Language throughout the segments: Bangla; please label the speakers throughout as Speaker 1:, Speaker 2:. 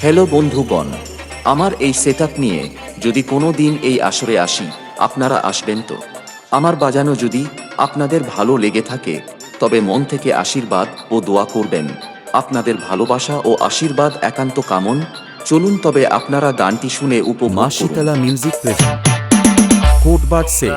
Speaker 1: হ্যালো বন্ধুগণ, আমার এই সেটআপ নিয়ে যদি কোনো দিন এই আসরে আসি, আপনারা আসবেন তো? আমার বাজানো যদি আপনাদের ভালো লেগে থাকে তবে মন থেকে আশীর্বাদ ও দোয়া করবেন। আপনাদের ভালোবাসা ও আশীর্বাদ একান্ত কামন। চলুন তবে আপনারা গানটি শুনে উপভোগ করুন।
Speaker 2: শীতলা মিউজিক প্রেজেন্ট কোটবাট সে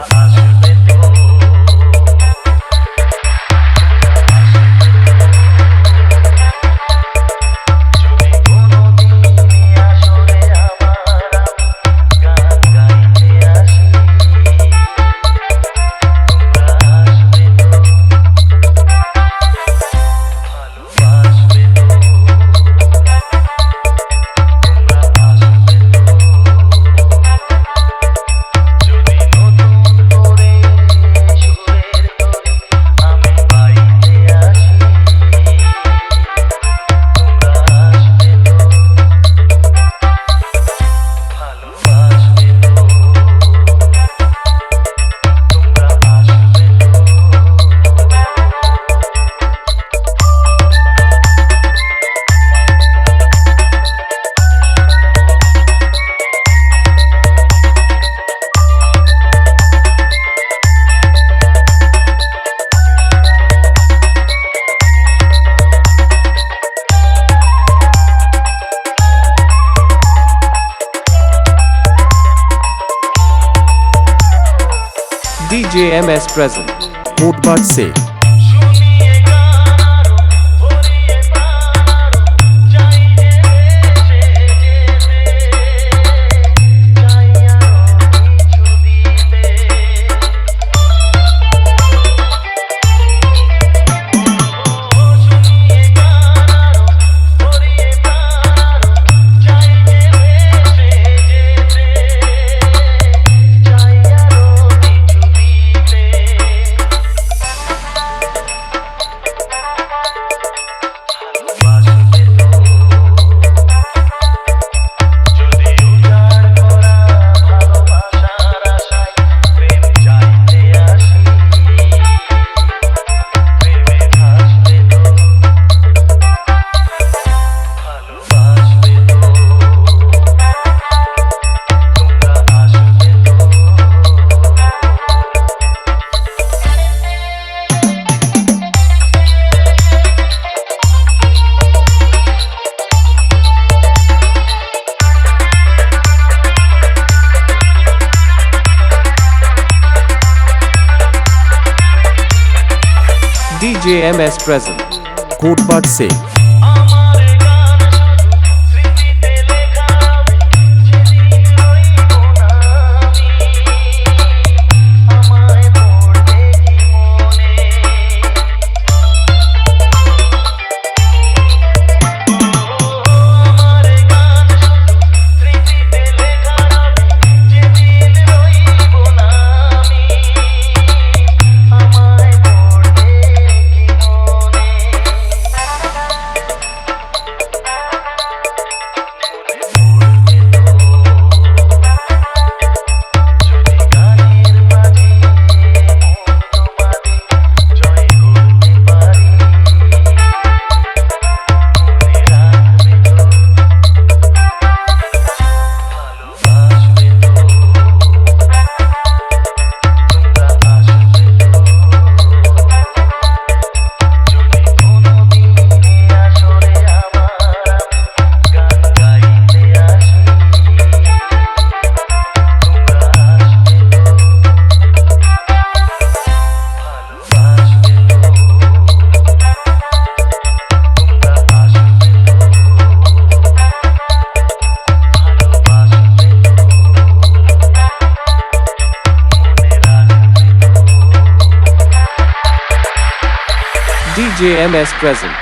Speaker 1: DJ MS present.
Speaker 2: কোটবাট সে
Speaker 1: DJ MS present.
Speaker 2: কোটবাট সে
Speaker 1: DJ MS present.